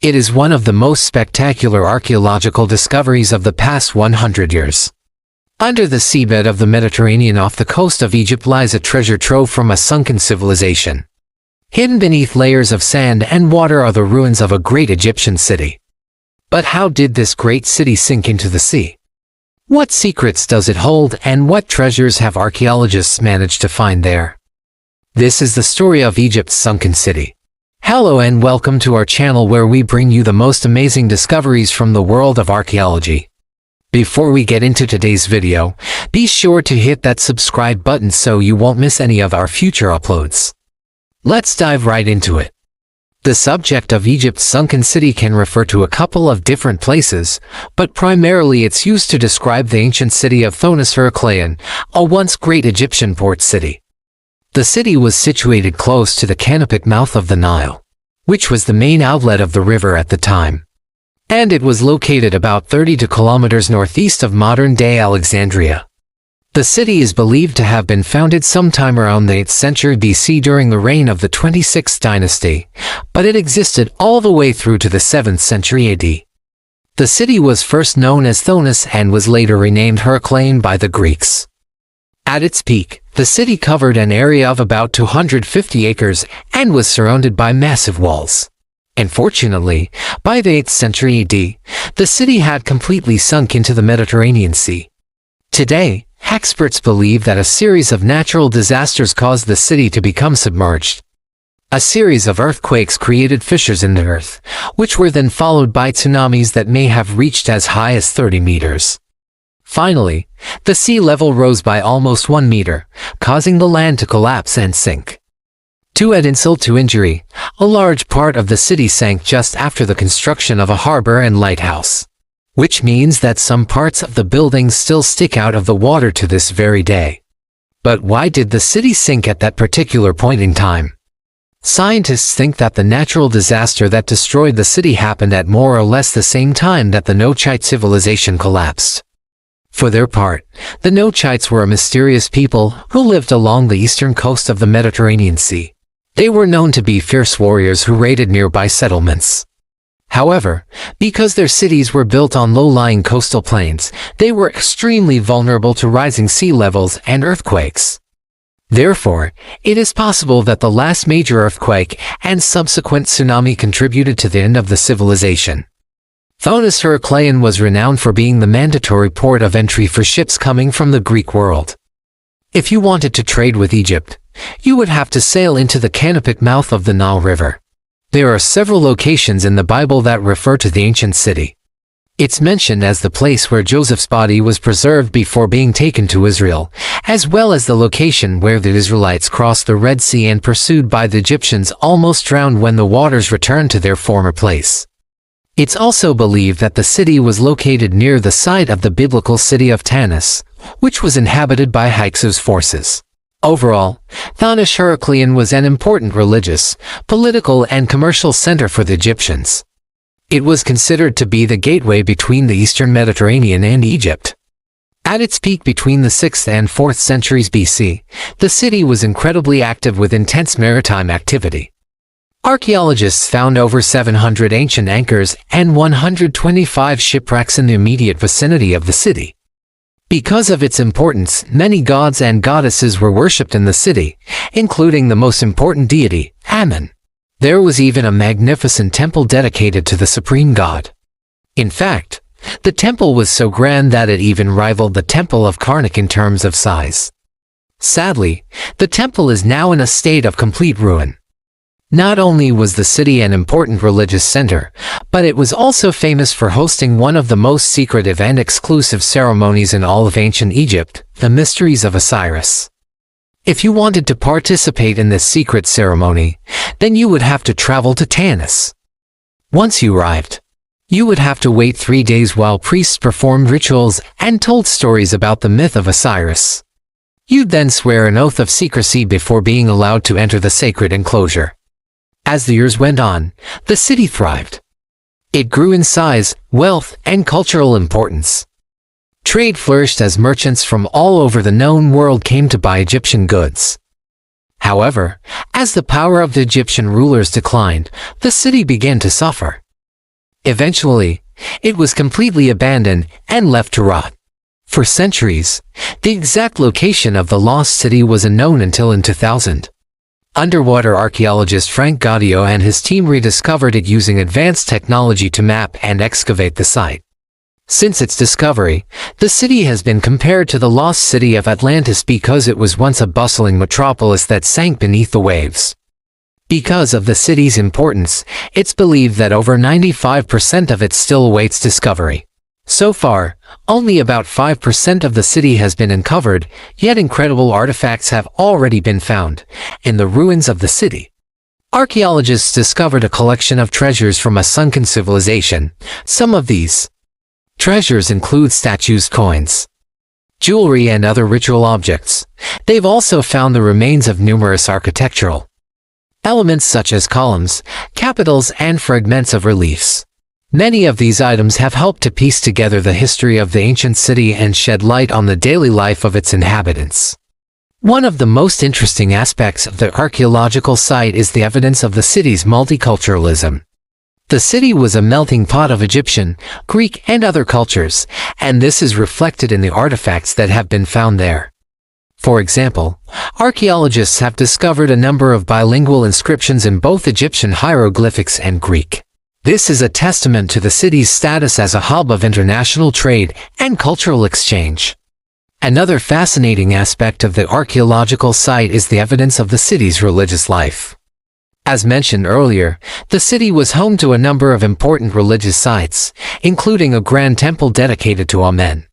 It is one of the most spectacular archaeological discoveries of the past 100 years. Under the seabed of the Mediterranean off the coast of Egypt lies a treasure trove from a sunken civilization. Hidden beneath layers of sand and water are the ruins of a great Egyptian city. But how did this great city sink into the sea? What secrets does it hold, and what treasures have archaeologists managed to find there? This is the story of Egypt's sunken city. Hello and welcome to our channel where we bring you the most amazing discoveries from the world of archaeology. Before we get into today's video, be sure to hit that subscribe button so you won't miss any of our future uploads. Let's dive right into it. The subject of Egypt's sunken city can refer to a couple of different places, but primarily it's used to describe the ancient city of Thonis-Heracleion, a once great Egyptian port city. The city was situated close to the canopic mouth of the Nile, which was the main outlet of the river at the time. And it was located about 32 kilometers northeast of modern-day Alexandria. The city is believed to have been founded sometime around the 8th century BC during the reign of the 26th dynasty, but it existed all the way through to the 7th century AD. The city was first known as Thonis and was later renamed Heracleion by the Greeks. At its peak, the city covered an area of about 250 acres and was surrounded by massive walls. Unfortunately, by the 8th century AD, the city had completely sunk into the Mediterranean Sea. Today, experts believe that a series of natural disasters caused the city to become submerged. A series of earthquakes created fissures in the earth, which were then followed by tsunamis that may have reached as high as 30 meters. Finally, the sea level rose by almost 1 meter, causing the land to collapse and sink. To add insult to injury, a large part of the city sank just after the construction of a harbor and lighthouse, which means that some parts of the buildings still stick out of the water to this very day. But why did the city sink at that particular point in time? Scientists think that the natural disaster that destroyed the city happened at more or less the same time that the Noachite civilization collapsed. For their part, the Noachites were a mysterious people who lived along the eastern coast of the Mediterranean Sea. They were known to be fierce warriors who raided nearby settlements. However, because their cities were built on low-lying coastal plains, they were extremely vulnerable to rising sea levels and earthquakes. Therefore, it is possible that the last major earthquake and subsequent tsunami contributed to the end of the civilization. Thonis-Heracleion was renowned for being the mandatory port of entry for ships coming from the Greek world. If you wanted to trade with Egypt, you would have to sail into the canopic mouth of the Nile River. There are several locations in the Bible that refer to the ancient city. It's mentioned as the place where Joseph's body was preserved before being taken to Israel, as well as the location where the Israelites crossed the Red Sea and pursued by the Egyptians almost drowned when the waters returned to their former place. It's also believed that the city was located near the site of the biblical city of Tanis, which was inhabited by Hyksos forces. Overall, Thonis-Heracleion was an important religious, political and commercial center for the Egyptians. It was considered to be the gateway between the eastern Mediterranean and Egypt. At its peak between the 6th and 4th centuries BC, the city was incredibly active with intense maritime activity. Archaeologists found over 700 ancient anchors and 125 shipwrecks in the immediate vicinity of the city. Because of its importance, many gods and goddesses were worshipped in the city, including the most important deity, Ammon. There was even a magnificent temple dedicated to the supreme god. In fact, the temple was so grand that it even rivaled the Temple of Karnak in terms of size. Sadly, the temple is now in a state of complete ruin. Not only was the city an important religious center, but it was also famous for hosting one of the most secretive and exclusive ceremonies in all of ancient Egypt, the Mysteries of Osiris. If you wanted to participate in this secret ceremony, then you would have to travel to Tanis. Once you arrived, you would have to wait 3 days while priests performed rituals and told stories about the myth of Osiris. You'd then swear an oath of secrecy before being allowed to enter the sacred enclosure. As the years went on, the city thrived. It grew in size, wealth, and cultural importance. Trade flourished as merchants from all over the known world came to buy Egyptian goods. However, as the power of the Egyptian rulers declined, the city began to suffer. Eventually, it was completely abandoned and left to rot. For centuries, the exact location of the lost city was unknown until in 2000. Underwater archaeologist Frank Gaudio and his team rediscovered it using advanced technology to map and excavate the site. Since its discovery, the city has been compared to the lost city of Atlantis because it was once a bustling metropolis that sank beneath the waves. Because of the city's importance, it's believed that over 95% of it still awaits discovery. So far, only about 5% of the city has been uncovered, yet incredible artifacts have already been found in the ruins of the city. Archaeologists discovered a collection of treasures from a sunken civilization. Some of these treasures include statues, coins, jewelry, and other ritual objects. They've also found the remains of numerous architectural elements such as columns, capitals, and fragments of reliefs. Many of these items have helped to piece together the history of the ancient city and shed light on the daily life of its inhabitants. One of the most interesting aspects of the archaeological site is the evidence of the city's multiculturalism. The city was a melting pot of Egyptian, Greek, and other cultures, and this is reflected in the artifacts that have been found there. For example, archaeologists have discovered a number of bilingual inscriptions in both Egyptian hieroglyphics and Greek. This is a testament to the city's status as a hub of international trade and cultural exchange. Another fascinating aspect of the archaeological site is the evidence of the city's religious life. As mentioned earlier, the city was home to a number of important religious sites, including a grand temple dedicated to Amen.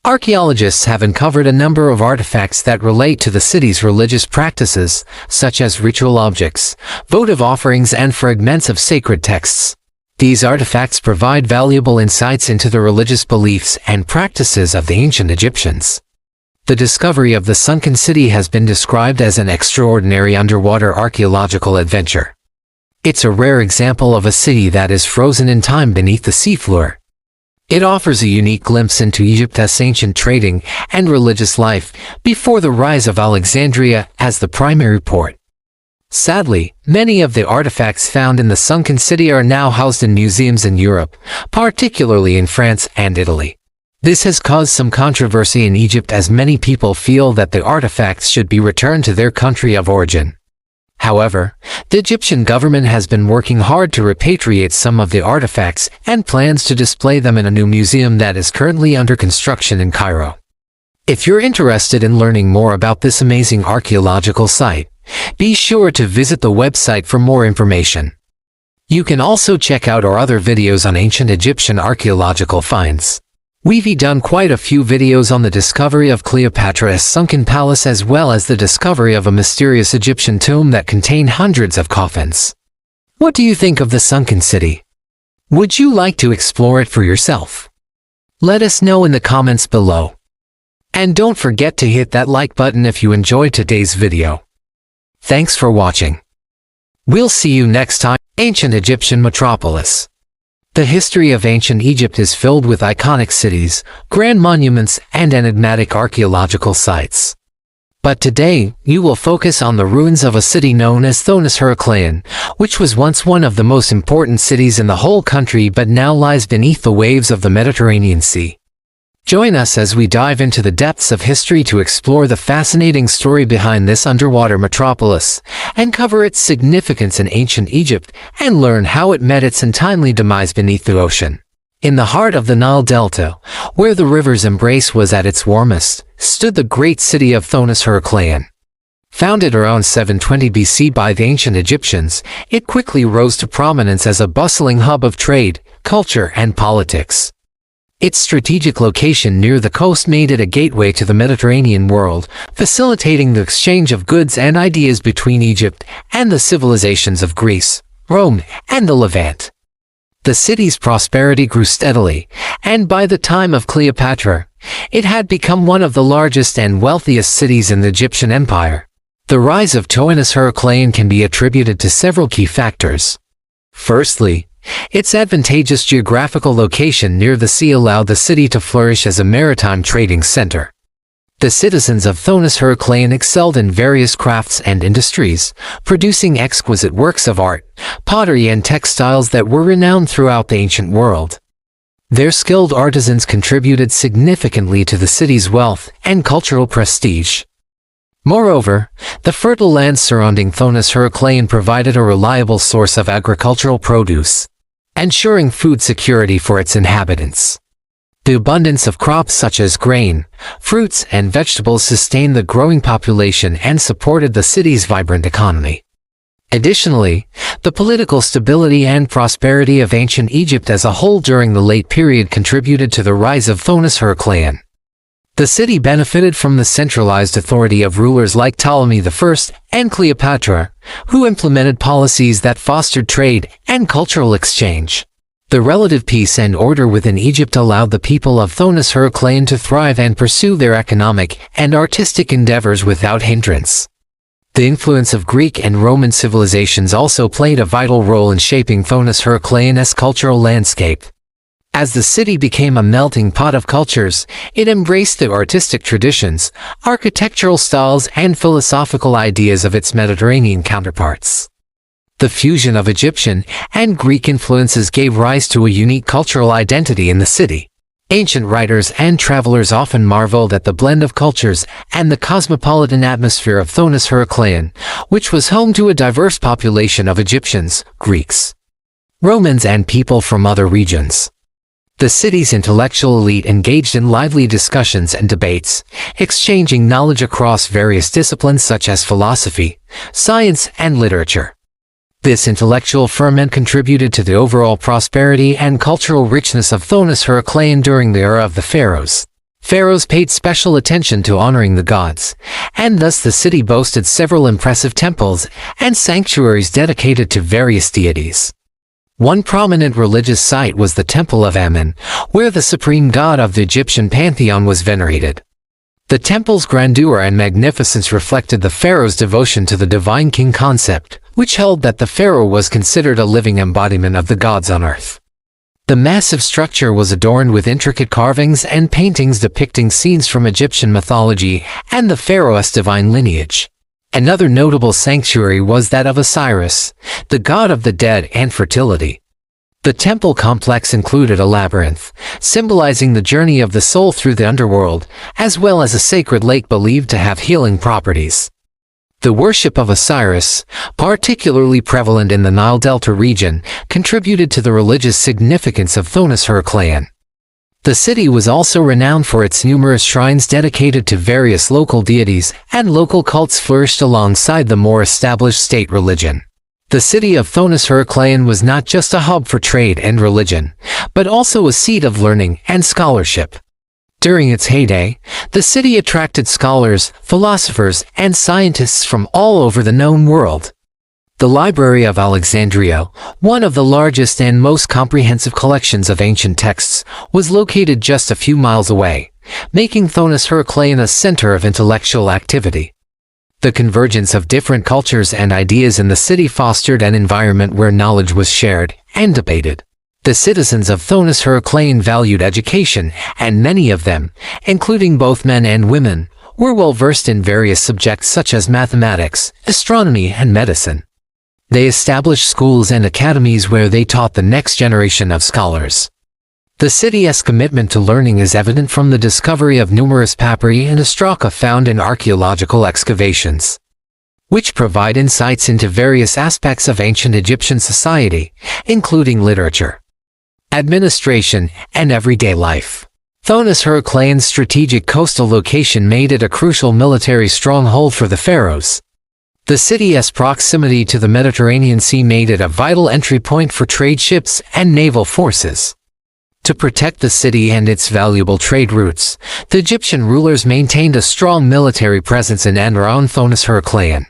Archaeologists have uncovered a number of artifacts that relate to the city's religious practices, such as ritual objects, votive offerings, and fragments of sacred texts. These artifacts provide valuable insights into the religious beliefs and practices of the ancient Egyptians. The discovery of the sunken city has been described as an extraordinary underwater archaeological adventure. It's a rare example of a city that is frozen in time beneath the seafloor. It offers a unique glimpse into Egypt's ancient trading and religious life before the rise of Alexandria as the primary port. Sadly, many of the artifacts found in the sunken city are now housed in museums in Europe, particularly in France and Italy. This has caused some controversy in Egypt as many people feel that the artifacts should be returned to their country of origin. However, the Egyptian government has been working hard to repatriate some of the artifacts and plans to display them in a new museum that is currently under construction in Cairo. If you're interested in learning more about this amazing archaeological site, be sure to visit the website for more information. You can also check out our other videos on ancient Egyptian archaeological finds. We've done quite a few videos on the discovery of Cleopatra's sunken palace as well as the discovery of a mysterious Egyptian tomb that contained hundreds of coffins. What do you think of the sunken city? Would you like to explore it for yourself? Let us know in the comments below. And don't forget to hit that like button if you enjoyed today's video. Thanks for watching. We'll see you next time. Ancient Egyptian Metropolis. The history of ancient Egypt is filled with iconic cities, grand monuments, and enigmatic archaeological sites. But today, you will focus on the ruins of a city known as Thonis-Heracleion, which was once one of the most important cities in the whole country but now lies beneath the waves of the Mediterranean Sea. Join us as we dive into the depths of history to explore the fascinating story behind this underwater metropolis, and cover its significance in ancient Egypt, and learn how it met its untimely demise beneath the ocean. In the heart of the Nile Delta, where the river's embrace was at its warmest, stood the great city of Thonis-Heracleion. Founded around 720 BC by the ancient Egyptians, it quickly rose to prominence as a bustling hub of trade, culture, and politics. Its strategic location near the coast made it a gateway to the Mediterranean world, facilitating the exchange of goods and ideas between Egypt and the civilizations of Greece, Rome, and the Levant. The city's prosperity grew steadily, and by the time of Cleopatra, it had become one of the largest and wealthiest cities in the Egyptian Empire. The rise of Thonis-Heracleion can be attributed to several key factors. Firstly, its advantageous geographical location near the sea allowed the city to flourish as a maritime trading center. The citizens of Thonis-Heracleion excelled in various crafts and industries, producing exquisite works of art, pottery and textiles that were renowned throughout the ancient world. Their skilled artisans contributed significantly to the city's wealth and cultural prestige. Moreover, the fertile lands surrounding Thonis-Heracleion provided a reliable source of agricultural produce, ensuring food security for its inhabitants. The abundance of crops such as grain, fruits, and vegetables sustained the growing population and supported the city's vibrant economy. Additionally, the political stability and prosperity of ancient Egypt as a whole during the late period contributed to the rise of Thonis-Heracleion. The city benefited from the centralized authority of rulers like Ptolemy I and Cleopatra, who implemented policies that fostered trade and cultural exchange. The relative peace and order within Egypt allowed the people of Thonis-Heracleion to thrive and pursue their economic and artistic endeavors without hindrance. The influence of Greek and Roman civilizations also played a vital role in shaping Thonis-Heracleion's cultural landscape. As the city became a melting pot of cultures, it embraced the artistic traditions, architectural styles, and philosophical ideas of its Mediterranean counterparts. The fusion of Egyptian and Greek influences gave rise to a unique cultural identity in the city. Ancient writers and travelers often marveled at the blend of cultures and the cosmopolitan atmosphere of Thonis-Heracleion, which was home to a diverse population of Egyptians, Greeks, Romans, and people from other regions. The city's intellectual elite engaged in lively discussions and debates, exchanging knowledge across various disciplines such as philosophy, science, and literature. This intellectual ferment contributed to the overall prosperity and cultural richness of Thonis-Heracleion during the era of the pharaohs. Pharaohs paid special attention to honoring the gods, and thus the city boasted several impressive temples and sanctuaries dedicated to various deities. One prominent religious site was the Temple of Ammon, where the supreme god of the Egyptian pantheon was venerated. The temple's grandeur and magnificence reflected the pharaoh's devotion to the divine king concept, which held that the pharaoh was considered a living embodiment of the gods on earth. The massive structure was adorned with intricate carvings and paintings depicting scenes from Egyptian mythology and the pharaoh's divine lineage. Another notable sanctuary was that of Osiris, the god of the dead and fertility. The temple complex included a labyrinth, symbolizing the journey of the soul through the underworld, as well as a sacred lake believed to have healing properties. The worship of Osiris, particularly prevalent in the Nile Delta region, contributed to the religious significance of Thonis-Heracleion. The city was also renowned for its numerous shrines dedicated to various local deities, and local cults flourished alongside the more established state religion. The city of Thonis-Heracleion was not just a hub for trade and religion, but also a seat of learning and scholarship. During its heyday, the city attracted scholars, philosophers, and scientists from all over the known world. The Library of Alexandria, one of the largest and most comprehensive collections of ancient texts, was located just a few miles away, making Thonis-Heracleion a center of intellectual activity. The convergence of different cultures and ideas in the city fostered an environment where knowledge was shared and debated. The citizens of Thonis-Heracleion valued education, and many of them, including both men and women, were well versed in various subjects such as mathematics, astronomy, and medicine. They established schools and academies where they taught the next generation of scholars. The city's commitment to learning is evident from the discovery of numerous papyri and ostraca found in archaeological excavations, which provide insights into various aspects of ancient Egyptian society, including literature, administration, and everyday life. Thonis-Heracleion's strategic coastal location made it a crucial military stronghold for the pharaohs. The city's proximity to the Mediterranean Sea made it a vital entry point for trade ships and naval forces. To protect the city and its valuable trade routes, the Egyptian rulers maintained a strong military presence in and around Thonis-Heracleion.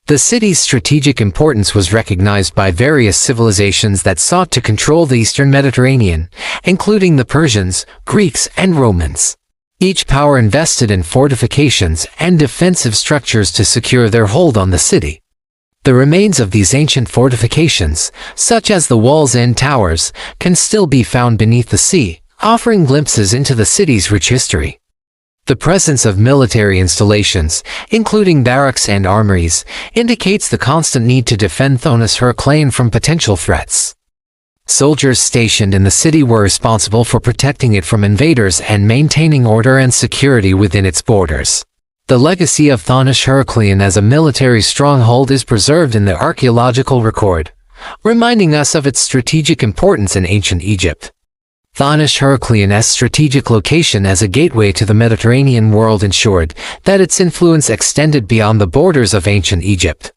The city's strategic importance was recognized by various civilizations that sought to control the eastern Mediterranean, including the Persians, Greeks, and Romans. Each power invested in fortifications and defensive structures to secure their hold on the city. The remains of these ancient fortifications, such as the walls and towers, can still be found beneath the sea, offering glimpses into the city's rich history. The presence of military installations, including barracks and armories, indicates the constant need to defend Thonis-Heracleion from potential threats. Soldiers stationed in the city were responsible for protecting it from invaders and maintaining order and security within its borders. The legacy of Thonis-Heracleion as a military stronghold is preserved in the archaeological record, reminding us of its strategic importance in ancient Egypt. Thonis-Heracleion's strategic location as a gateway to the Mediterranean world ensured that its influence extended beyond the borders of ancient Egypt.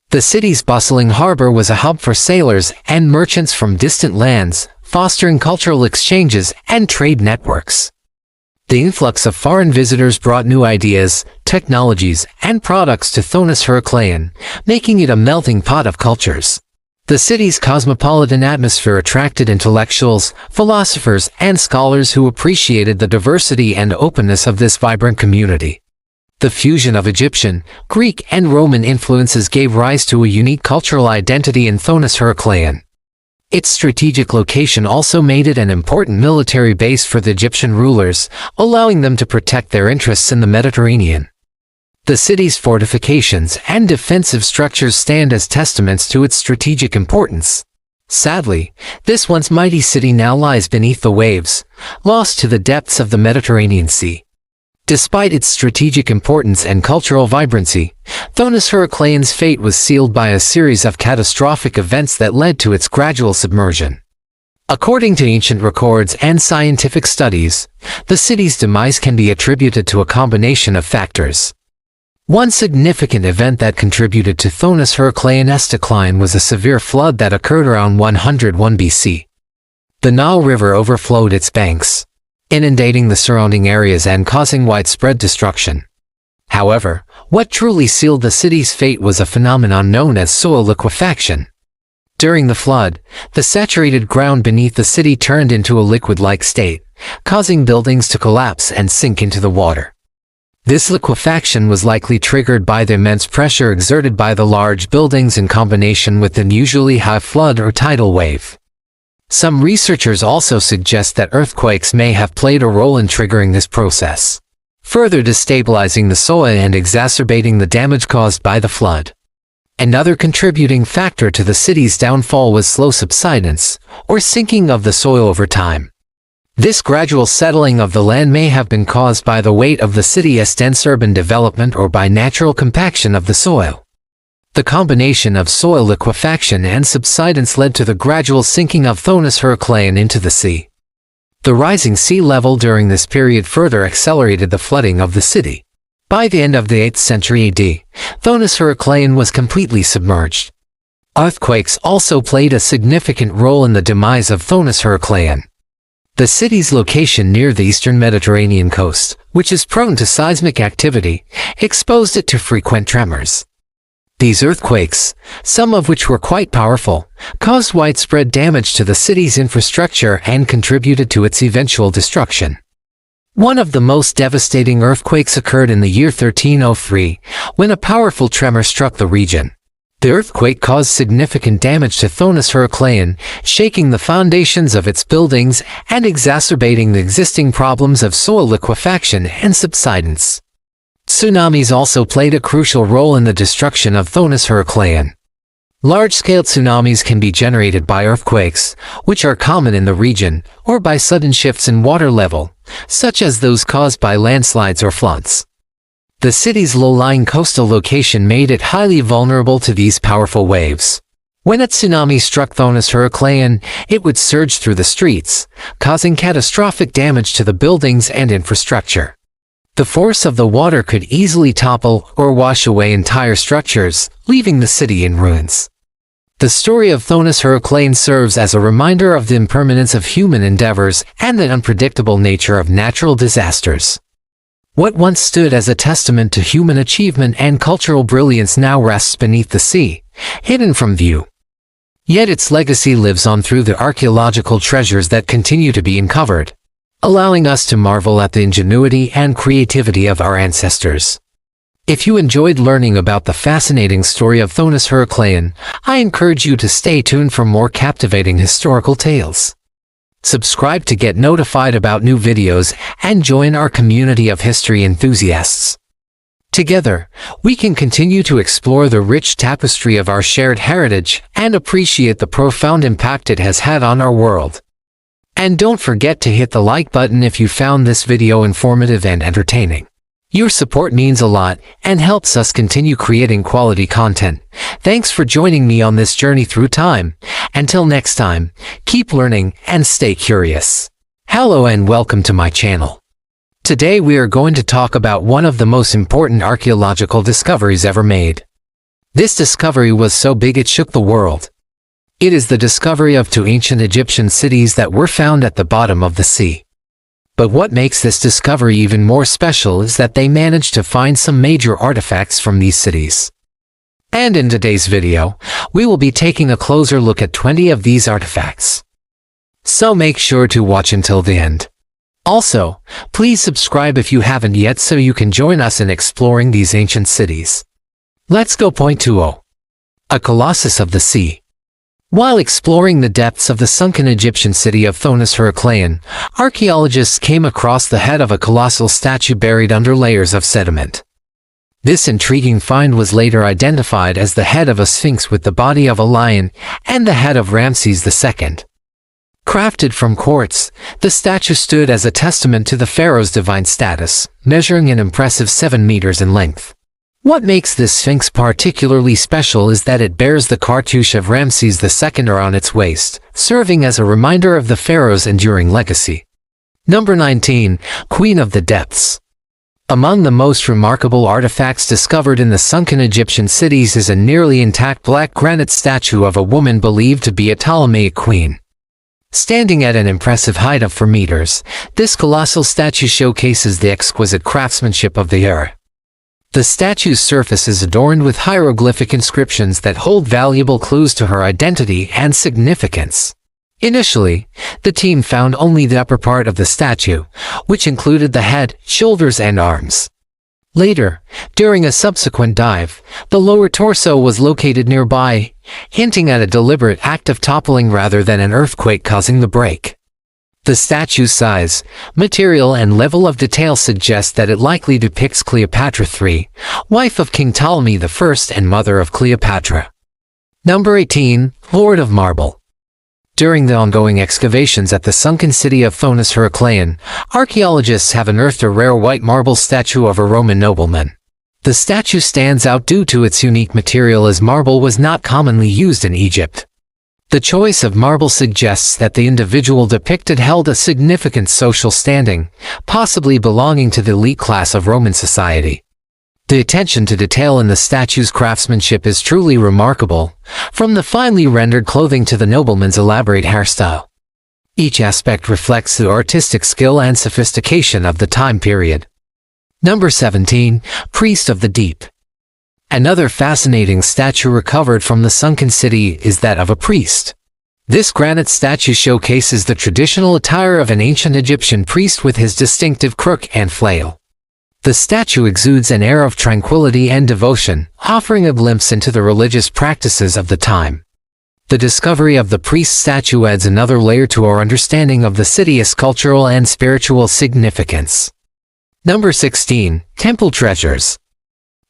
The city's bustling harbor was a hub for sailors and merchants from distant lands, fostering cultural exchanges and trade networks. The influx of foreign visitors brought new ideas, technologies, and products to Thonis-Heracleion, making it a melting pot of cultures. The city's cosmopolitan atmosphere attracted intellectuals, philosophers, and scholars who appreciated the diversity and openness of this vibrant community. The fusion of Egyptian, Greek, and Roman influences gave rise to a unique cultural identity in Thonis-Heracleion. Its strategic location also made it an important military base for the Egyptian rulers, allowing them to protect their interests in the Mediterranean. The city's fortifications and defensive structures stand as testaments to its strategic importance. Sadly, this once mighty city now lies beneath the waves, lost to the depths of the Mediterranean Sea. Despite its strategic importance and cultural vibrancy, Thonis-Heracleion's fate was sealed by a series of catastrophic events that led to its gradual submersion. According to ancient records and scientific studies, the city's demise can be attributed to a combination of factors. One significant event that contributed to Thonis-Heracleion's decline was a severe flood that occurred around 101 BC. The Nile River overflowed its banks, inundating the surrounding areas and causing widespread destruction. However, what truly sealed the city's fate was a phenomenon known as soil liquefaction. During the flood, the saturated ground beneath the city turned into a liquid-like state, causing buildings to collapse and sink into the water. This liquefaction was likely triggered by the immense pressure exerted by the large buildings in combination with an unusually high flood or tidal wave. Some researchers also suggest that earthquakes may have played a role in triggering this process, further destabilizing the soil and exacerbating the damage caused by the flood. Another contributing factor to the city's downfall was slow subsidence, or sinking of the soil over time. This gradual settling of the land may have been caused by the weight of the city's dense urban development or by natural compaction of the soil. The combination of soil liquefaction and subsidence led to the gradual sinking of Thonis-Heracleion into the sea. The rising sea level during this period further accelerated the flooding of the city. By the end of the 8th century AD, Thonis-Heracleion was completely submerged. Earthquakes also played a significant role in the demise of Thonis-Heracleion. The city's location near the eastern Mediterranean coast, which is prone to seismic activity, exposed it to frequent tremors. These earthquakes, some of which were quite powerful, caused widespread damage to the city's infrastructure and contributed to its eventual destruction. One of the most devastating earthquakes occurred in the year 1303, when a powerful tremor struck the region. The earthquake caused significant damage to Thonis-Heracleion, shaking the foundations of its buildings and exacerbating the existing problems of soil liquefaction and subsidence. Tsunamis also played a crucial role in the destruction of Thonis-Heracleion. Large-scale tsunamis can be generated by earthquakes, which are common in the region, or by sudden shifts in water level, such as those caused by landslides or floods. The city's low-lying coastal location made it highly vulnerable to these powerful waves. When a tsunami struck Thonis-Heracleion, it would surge through the streets, causing catastrophic damage to the buildings and infrastructure. The force of the water could easily topple or wash away entire structures, leaving the city in ruins. The story of Thonis-Heracleion serves as a reminder of the impermanence of human endeavors and the unpredictable nature of natural disasters. What once stood as a testament to human achievement and cultural brilliance now rests beneath the sea, hidden from view. Yet its legacy lives on through the archaeological treasures that continue to be uncovered, allowing us to marvel at the ingenuity and creativity of our ancestors. If you enjoyed learning about the fascinating story of Thonis-Heracleion, I encourage you to stay tuned for more captivating historical tales. Subscribe to get notified about new videos and join our community of history enthusiasts. Together, we can continue to explore the rich tapestry of our shared heritage and appreciate the profound impact it has had on our world. And don't forget to hit the like button if you found this video informative and entertaining. Your support means a lot and helps us continue creating quality content. Thanks for joining me on this journey through time. Until next time, keep learning and stay curious. Hello and welcome to my channel. Today we are going to talk about one of the most important archaeological discoveries ever made. This discovery was so big it shook the world. It is the discovery of two ancient Egyptian cities that were found at the bottom of the sea. But what makes this discovery even more special is that they managed to find some major artifacts from these cities. And in today's video, we will be taking a closer look at 20 of these artifacts. So make sure to watch until the end. Also, please subscribe if you haven't yet so you can join us in exploring these ancient cities. Let's go. Point 20. A Colossus of the Sea. While exploring the depths of the sunken Egyptian city of Thonis-Heracleion, archaeologists came across the head of a colossal statue buried under layers of sediment. This intriguing find was later identified as the head of a sphinx with the body of a lion and the head of Ramses II. Crafted from quartz, the statue stood as a testament to the pharaoh's divine status, measuring an impressive 7 meters in length. What makes this sphinx particularly special is that it bears the cartouche of Ramses II on its waist, serving as a reminder of the pharaoh's enduring legacy. Number 19. Queen of the Depths. Among the most remarkable artifacts discovered in the sunken Egyptian cities is a nearly intact black granite statue of a woman believed to be a Ptolemaic queen. Standing at an impressive height of 4 meters, this colossal statue showcases the exquisite craftsmanship of the era. The statue's surface is adorned with hieroglyphic inscriptions that hold valuable clues to her identity and significance. Initially, the team found only the upper part of the statue, which included the head, shoulders, and arms. Later, during a subsequent dive, the lower torso was located nearby, hinting at a deliberate act of toppling rather than an earthquake causing the break. The statue's size, material, and level of detail suggest that it likely depicts Cleopatra III, wife of King Ptolemy I and mother of Cleopatra. Number 18. Lord of Marble. During the ongoing excavations at the sunken city of Thonis-Heracleion, archaeologists have unearthed a rare white marble statue of a Roman nobleman. The statue stands out due to its unique material, as marble was not commonly used in Egypt. The choice of marble suggests that the individual depicted held a significant social standing, possibly belonging to the elite class of Roman society. The attention to detail in the statue's craftsmanship is truly remarkable, from the finely rendered clothing to the nobleman's elaborate hairstyle. Each aspect reflects the artistic skill and sophistication of the time period. Number 17. Priest of the Deep. Another fascinating statue recovered from the sunken city is that of a priest. This granite statue showcases the traditional attire of an ancient Egyptian priest with his distinctive crook and flail. The statue exudes an air of tranquility and devotion, offering a glimpse into the religious practices of the time. The discovery of the priest statue adds another layer to our understanding of the city's cultural and spiritual significance. Number 16. Temple treasures.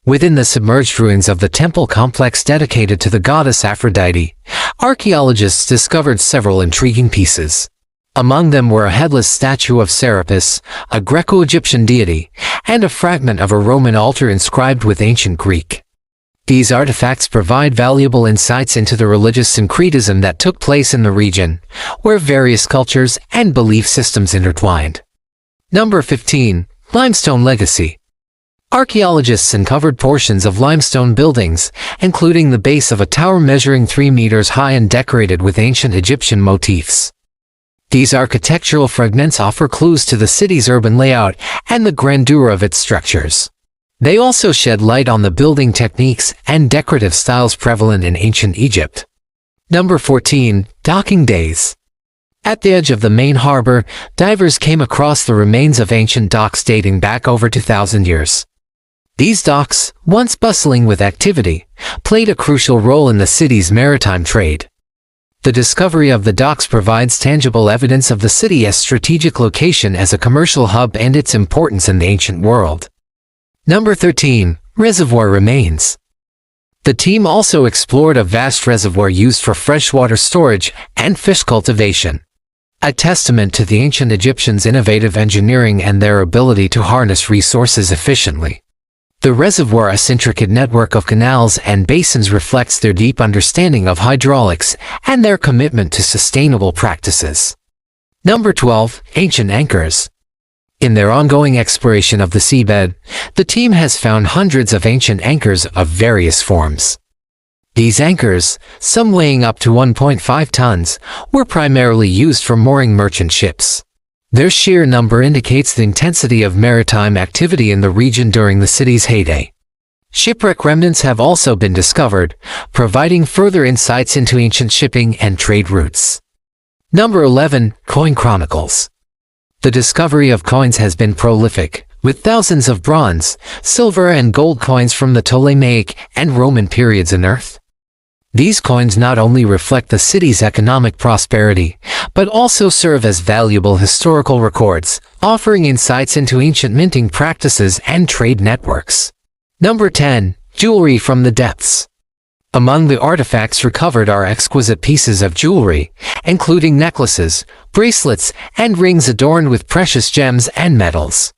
Within the submerged ruins of the temple complex dedicated to the goddess Aphrodite, archaeologists discovered several intriguing pieces. Among them were a headless statue of Serapis, a Greco-Egyptian deity, and a fragment of a Roman altar inscribed with ancient Greek. These artifacts provide valuable insights into the religious syncretism that took place in the region, where various cultures and belief systems intertwined. Number 15. Limestone legacy. Archaeologists uncovered portions of limestone buildings, including the base of a tower measuring 3 meters high and decorated with ancient Egyptian motifs. These architectural fragments offer clues to the city's urban layout and the grandeur of its structures. They also shed light on the building techniques and decorative styles prevalent in ancient Egypt. Number 14. Docking days. At the edge of the main harbor, divers came across the remains of ancient docks dating back over 2,000 years. These docks, once bustling with activity, played a crucial role in the city's maritime trade. The discovery of the docks provides tangible evidence of the city's strategic location as a commercial hub and its importance in the ancient world. Number 13. Reservoir remains. The team also explored a vast reservoir used for freshwater storage and fish cultivation, a testament to the ancient Egyptians' innovative engineering and their ability to harness resources efficiently. The reservoir's intricate network of canals and basins reflects their deep understanding of hydraulics and their commitment to sustainable practices. Number 12. Ancient anchors. In their ongoing exploration of the seabed, the team has found hundreds of ancient anchors of various forms. These anchors, some weighing up to 1.5 tons, were primarily used for mooring merchant ships. Their sheer number indicates the intensity of maritime activity in the region during the city's heyday. Shipwreck remnants have also been discovered, providing further insights into ancient shipping and trade routes. Number 11. Coin chronicles. The discovery of coins has been prolific, with thousands of bronze, silver and gold coins from the Ptolemaic and Roman periods unearthed. These coins not only reflect the city's economic prosperity, but also serve as valuable historical records, offering insights into ancient minting practices and trade networks. Number 10. Jewelry from the depths. Among the artifacts recovered are exquisite pieces of jewelry, including necklaces, bracelets, and rings adorned with precious gems and metals.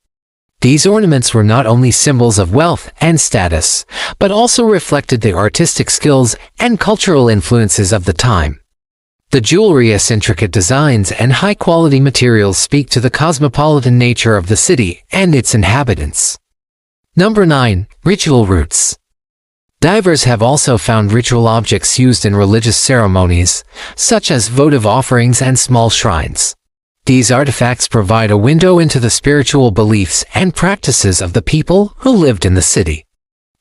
These ornaments were not only symbols of wealth and status, but also reflected the artistic skills and cultural influences of the time. The jewelry's intricate designs and high-quality materials speak to the cosmopolitan nature of the city and its inhabitants. Number 9. Ritual roots. Divers have also found ritual objects used in religious ceremonies, such as votive offerings and small shrines. These artifacts provide a window into the spiritual beliefs and practices of the people who lived in the city.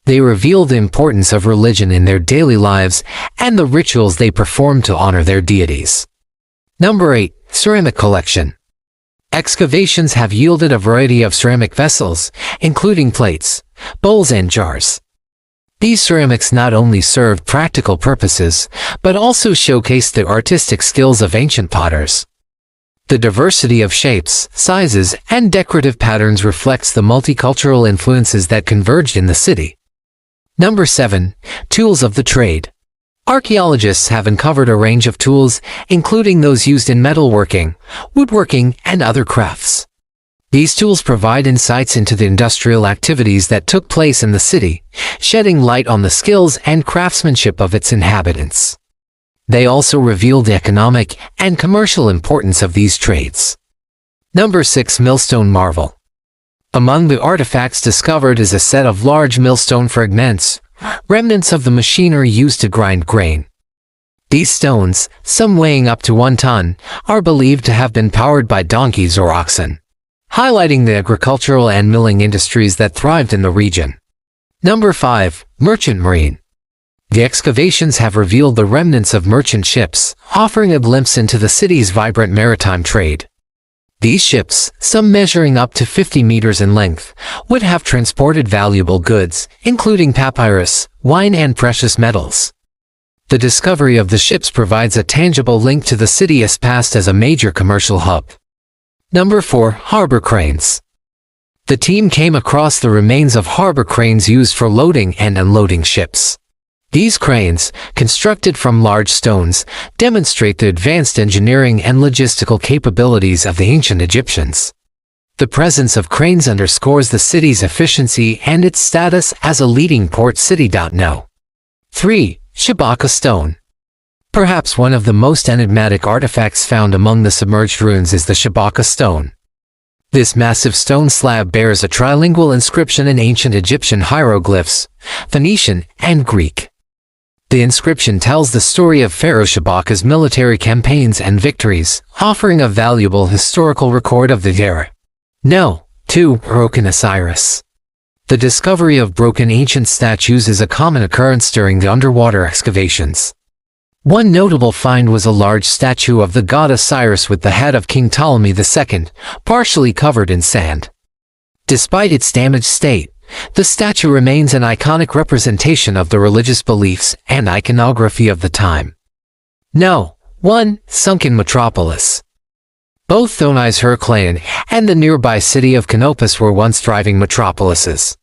They reveal the importance of religion in their daily lives and the rituals they perform to honor their deities. Number 8. Ceramic collection. Excavations have yielded a variety of ceramic vessels, including plates, bowls and jars. These ceramics not only served practical purposes, but also showcased the artistic skills of ancient potters. The diversity of shapes, sizes, and decorative patterns reflects the multicultural influences that converged in the city. Number 7. Tools of the trade. Archaeologists have uncovered a range of tools, including those used in metalworking, woodworking, and other crafts. These tools provide insights into the industrial activities that took place in the city, shedding light on the skills and craftsmanship of its inhabitants. They also reveal the economic and commercial importance of these trades. Number 6. Millstone marvel. Among the artifacts discovered is a set of large millstone fragments, remnants of the machinery used to grind grain. These stones, some weighing up to 1 ton, are believed to have been powered by donkeys or oxen, highlighting the agricultural and milling industries that thrived in the region. Number 5. Merchant marine. The excavations have revealed the remnants of merchant ships, offering a glimpse into the city's vibrant maritime trade. These ships, some measuring up to 50 meters in length, would have transported valuable goods, including papyrus, wine, and precious metals. The discovery of the ships provides a tangible link to the city's past as a major commercial hub. Number 4. Harbor cranes. The team came across the remains of harbor cranes used for loading and unloading ships. These cranes, constructed from large stones, demonstrate the advanced engineering and logistical capabilities of the ancient Egyptians. The presence of cranes underscores the city's efficiency and its status as a leading port city. No. 3. Shibaka stone. Perhaps one of the most enigmatic artifacts found among the submerged ruins is the Shibaka stone. This massive stone slab bears a trilingual inscription in ancient Egyptian hieroglyphs, Phoenician, and Greek. The inscription tells the story of Pharaoh Shibaka's military campaigns and victories, offering a valuable historical record of the era. No. 2. Broken Osiris. The discovery of broken ancient statues is a common occurrence during the underwater excavations. One notable find was a large statue of the god Osiris with the head of King Ptolemy II, partially covered in sand. Despite its damaged state, the statue remains an iconic representation of the religious beliefs and iconography of the time. No. 1. Sunken metropolis. Both Thonis-Heracleion and the nearby city of Canopus were once thriving metropolises.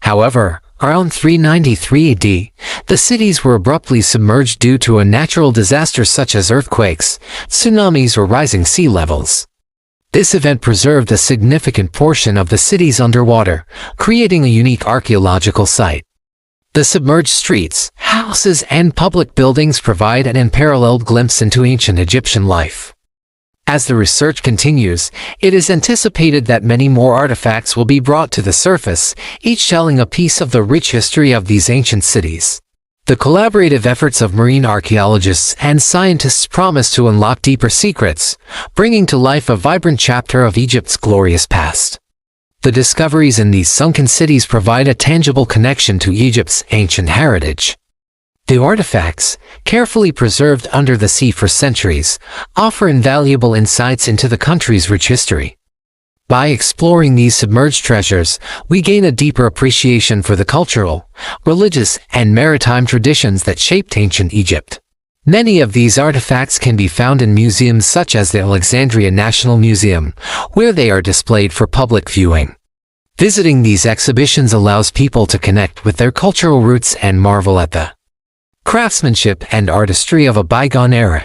However, around 393 AD, the cities were abruptly submerged due to a natural disaster such as earthquakes, tsunamis, or rising sea levels. This event preserved a significant portion of the cities underwater, creating a unique archaeological site. The submerged streets, houses, and public buildings provide an unparalleled glimpse into ancient Egyptian life. As the research continues, it is anticipated that many more artifacts will be brought to the surface, each telling a piece of the rich history of these ancient cities. The collaborative efforts of marine archaeologists and scientists promise to unlock deeper secrets, bringing to life a vibrant chapter of Egypt's glorious past. The discoveries in these sunken cities provide a tangible connection to Egypt's ancient heritage. The artifacts, carefully preserved under the sea for centuries, offer invaluable insights into the country's rich history. By exploring these submerged treasures, we gain a deeper appreciation for the cultural, religious, and maritime traditions that shaped ancient Egypt. Many of these artifacts can be found in museums such as the Alexandria National Museum, where they are displayed for public viewing. Visiting these exhibitions allows people to connect with their cultural roots and marvel at the craftsmanship and artistry of a bygone era.